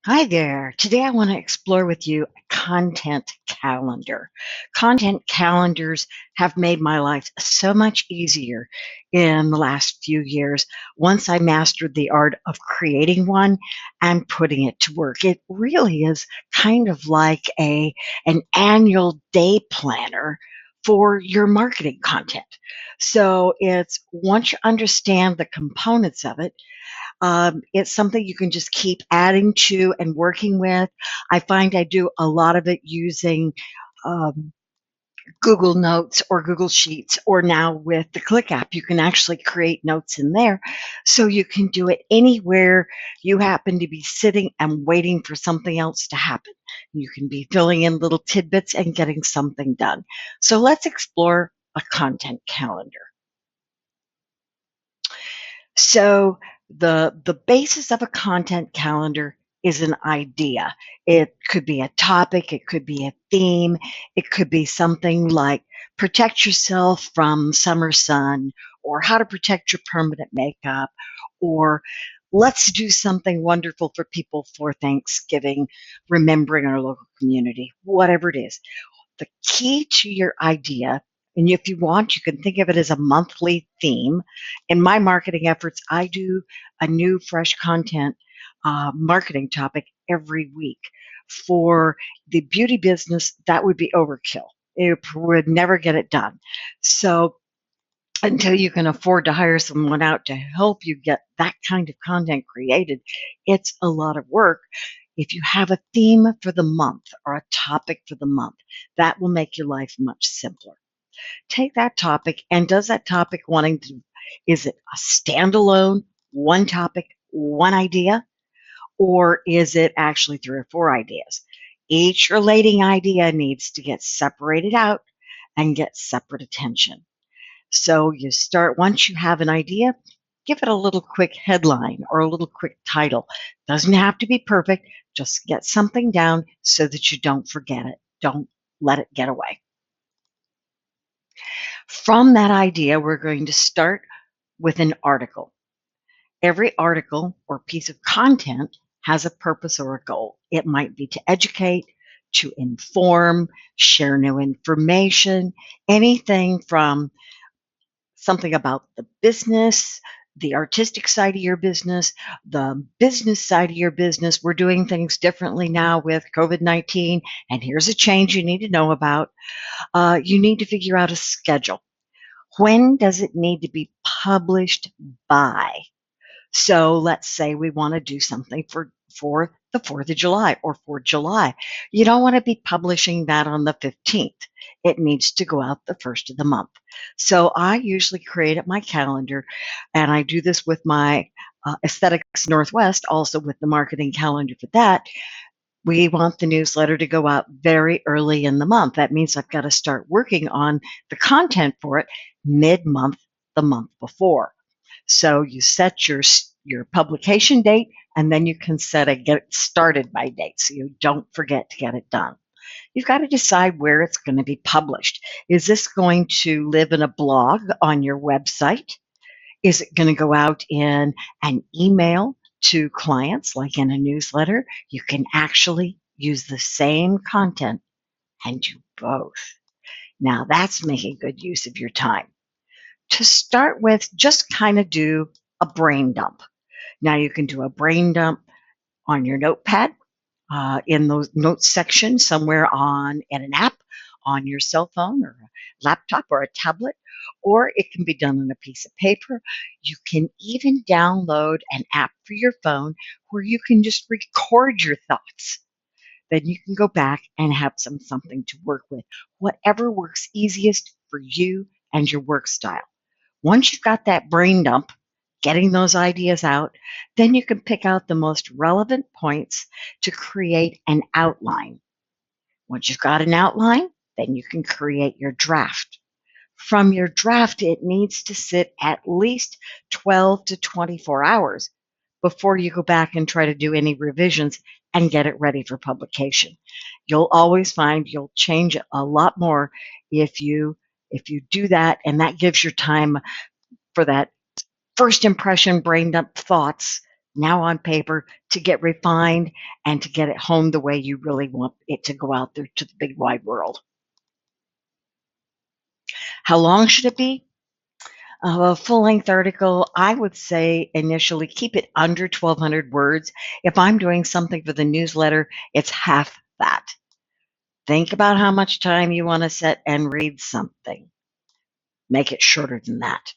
Hi there. Today I want to explore with you a content calendar. Content calendars have made my life so much easier in the last few years. Once I mastered the art of creating one and putting it to work, it really is kind of like an annual day planner for your marketing content. So it's once you understand the components of it, it's something you can just keep adding to and working with. I find I do a lot of it using um, Google Notes or Google Sheets, or now with the Click app, you can actually create notes in there. So you can do it anywhere you happen to be sitting and waiting for something else to happen. You can be filling in little tidbits and getting something done. So let's explore a content calendar. So the basis of a content calendar is an idea. It could be a topic, it could be a theme, it could be something like protect yourself from summer sun, or how to protect your permanent makeup, or let's do something wonderful for people for Thanksgiving, remembering our local community, whatever it is. The key to your idea, and if you want, you can think of it as a monthly theme. In my marketing efforts, I do a new, fresh content marketing topic every week. For the beauty business, that would be overkill. It would never get it done. So until you can afford to hire someone out to help you get that kind of content created, it's a lot of work. If you have a theme for the month or a topic for the month, that will make your life much simpler. Take that topic, and does that topic is it a standalone, one topic, one idea, or is it actually three or four ideas? Each relating idea needs to get separated out and get separate attention. So you start, once you have an idea, give it a little quick headline or a little quick title. Doesn't have to be perfect. Just get something down so that you don't forget it. Don't let it get away. From that idea, we're going to start with an article. Every article or piece of content has a purpose or a goal. It might be to educate, to inform, share new information, anything from something about the business, the artistic side of your business, the business side of your business. We're doing things differently now with COVID-19, and here's a change you need to know about. You need to figure out a schedule. When does it need to be published by? So let's say we want to do something for the 4th of July or for July. You don't want to be publishing that on the 15th. It needs to go out the first of the month. So I usually create up my calendar, and I do this with my Aesthetics Northwest, also with the marketing calendar for that. We want the newsletter to go out very early in the month. That means I've got to start working on the content for it mid-month, the month before. So you set your publication date, and then you can set a get started by date so you don't forget to get it done. You've got to decide where it's going to be published. Is this going to live in a blog on your website? Is it going to go out in an email to clients, like in a newsletter? You can actually use the same content and do both. Now that's making good use of your time. To start with, just kind of do a brain dump. Now you can do a brain dump on your notepad, in those notes section somewhere on in an app on your cell phone or a laptop or a tablet, or it can be done on a piece of paper. You can even download an app for your phone where you can just record your thoughts. Then you can go back and have something to work with. Whatever works easiest for you and your work style. Once you've got that brain dump, getting those ideas out, then you can pick out the most relevant points to create an outline. Once you've got an outline, then you can create your draft. From your draft, it needs to sit at least 12 to 24 hours before you go back and try to do any revisions and get it ready for publication. You'll always find you'll change it a lot more if you do that, and that gives your time for that first impression brain dump thoughts now on paper to get refined and to get it home the way you really want it to go out there to the big wide world. How long should it be? A full-length article, I would say initially keep it under 1,200 words. If I'm doing something for the newsletter, it's half that. Think about how much time you want to sit and read something. Make it shorter than that.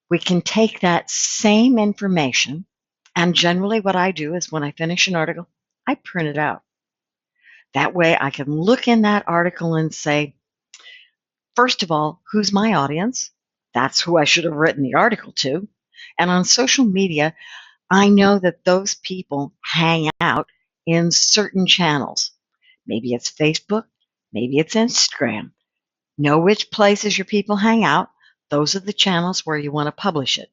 We can take that same information, and generally what I do is when I finish an article, I print it out. That way I can look in that article and say, first of all, who's my audience? That's who I should have written the article to. And on social media, I know that those people hang out in certain channels. Maybe it's Facebook, maybe it's Instagram. Know which places your people hang out. Those are the channels where you want to publish it.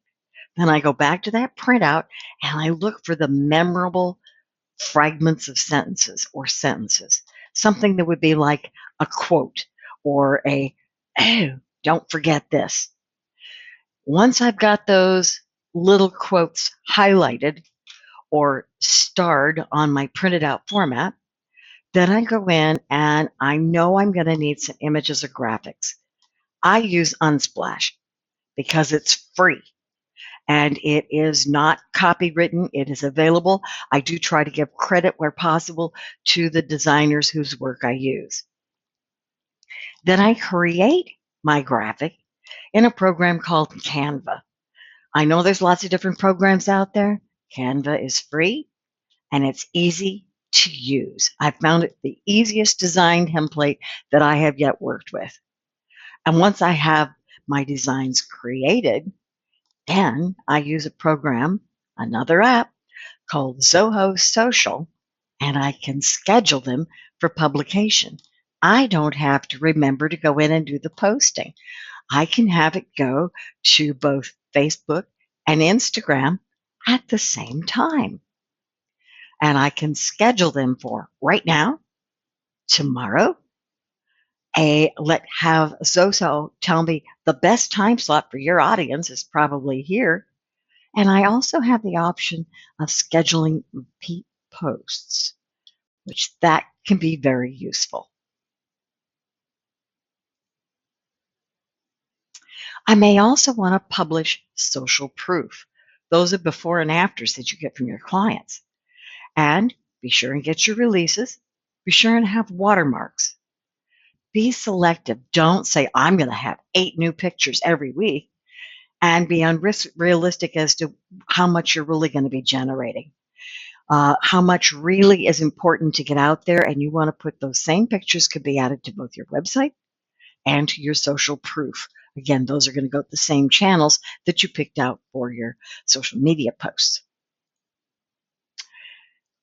Then I go back to that printout and I look for the memorable fragments of sentences or sentences. Something that would be like a quote or a, oh, don't forget this. Once I've got those little quotes highlighted or starred on my printed out format, then I go in and I know I'm going to need some images or graphics. I use Unsplash because it's free and it is not copywritten. It is available. I do try to give credit where possible to the designers whose work I use. Then I create my graphic in a program called Canva. I know there's lots of different programs out there. Canva is free and it's easy to use. I found it the easiest design template that I have yet worked with. And once I have my designs created, then I use a program, another app called Zoho Social, and I can schedule them for publication. I don't have to remember to go in and do the posting. I can have it go to both Facebook and Instagram at the same time. And I can schedule them for right now, tomorrow, have Zoho tell me the best time slot for your audience is probably here. And I also have the option of scheduling repeat posts, which that can be very useful. I may also want to publish social proof. Those are before and afters that you get from your clients. And be sure and get your releases. Be sure and have watermarks. Be selective. Don't say, I'm going to have 8 new pictures every week, and be unrealistic as to how much you're really going to be generating. How much really is important to get out there, and you want to put those same pictures could be added to both your website and to your social proof. Again, those are going to go to the same channels that you picked out for your social media posts.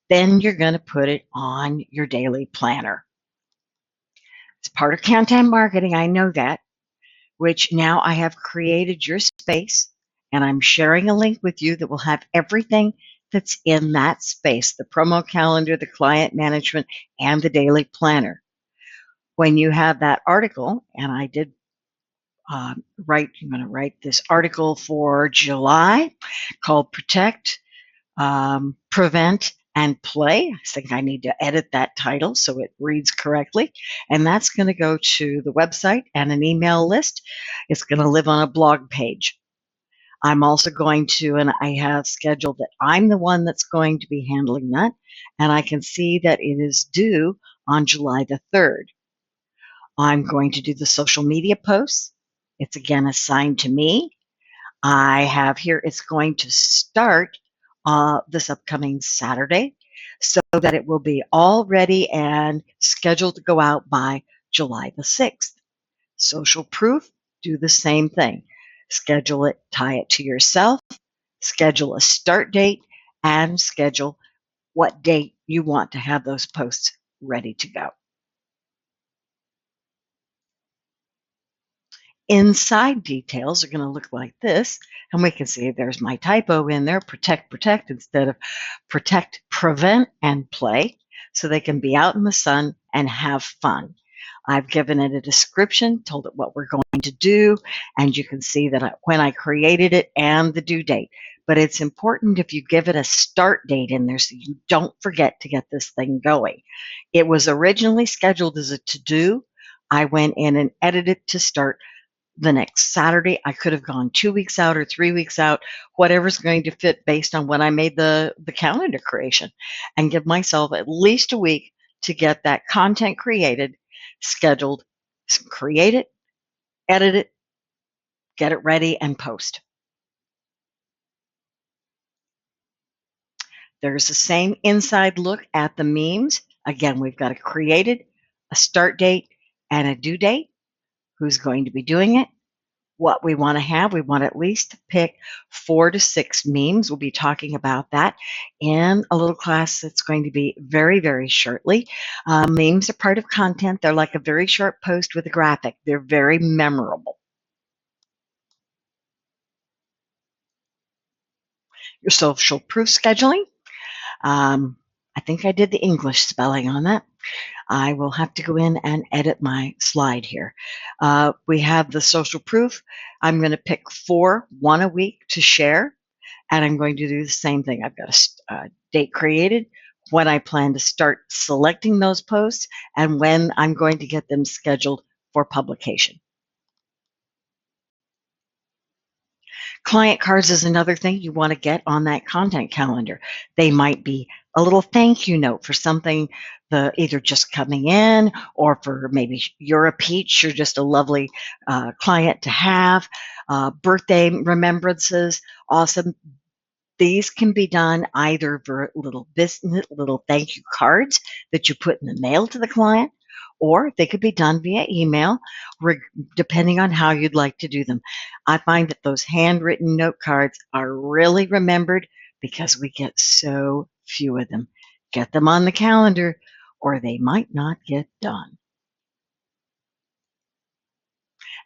Then you're going to put it on your daily planner. It's part of content marketing, I know that, which now I have created your space, and I'm sharing a link with you that will have everything that's in that space, the promo calendar, the client management, and the daily planner. When you have that article, and I did I'm going to write this article for July called Protect, Prevent, and Play. I think I need to edit that title so it reads correctly. And that's going to go to the website and an email list. It's going to live on a blog page. I'm also going to, and I have scheduled that I'm the one that's going to be handling that. And I can see that it is due on July the 3rd. I'm going to do the social media posts. It's again assigned to me. I have here, it's going to start this upcoming Saturday so that it will be all ready and scheduled to go out by July the 6th. Social proof, do the same thing. Schedule it, tie it to yourself, schedule a start date, and schedule what date you want to have those posts ready to go. Inside details are going to look like this, and we can see there's my typo in there, protect instead of protect, prevent, and play, so they can be out in the sun and have fun. I've given it a description, told it what we're going to do, and you can see that when I created it and the due date. But it's important if you give it a start date in there so you don't forget to get this thing going. It was originally scheduled as a to-do. I went in and edited it to start the next Saturday. I could have gone 2 weeks out or 3 weeks out, whatever's going to fit based on when I made the calendar creation, and give myself at least a week to get that content created, scheduled, create it, edit it, get it ready, and post. There's the same inside look at the memes. Again, we've got a created, a start date, and a due date. Who's going to be doing it? What we want to have. We want at least to pick 4 to 6 memes. We'll be talking about that in a little class that's going to be very, very shortly. Memes are part of content. They're like a very short post with a graphic. They're very memorable. Your social proof scheduling. I think I did the English spelling on that. I will have to go in and edit my slide here. We have the social proof. I'm going to pick 4, 1 a week to share, and I'm going to do the same thing. I've got a date created, when I plan to start selecting those posts, and when I'm going to get them scheduled for publication. Client cards is another thing you want to get on that content calendar. They might be a little thank you note for something either just coming in, or for maybe you're a peach, you're just a lovely client to have. Birthday remembrances, awesome. These can be done either for little thank you cards that you put in the mail to the client, or they could be done via email, depending on how you'd like to do them. I find that those handwritten note cards are really remembered because we get so few of them. Get them on the calendar, or they might not get done.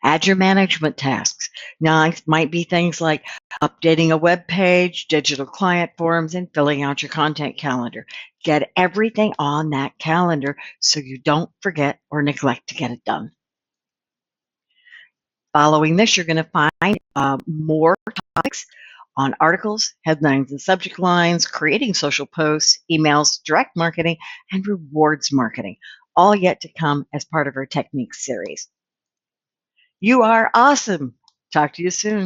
Add your management tasks. Now, it might be things like updating a web page, digital client forms, and filling out your content calendar. Get everything on that calendar so you don't forget or neglect to get it done. Following this, you're going to find more topics on articles, headlines and subject lines, creating social posts, emails, direct marketing, and rewards marketing, all yet to come as part of our techniques series. You are awesome. Talk to you soon.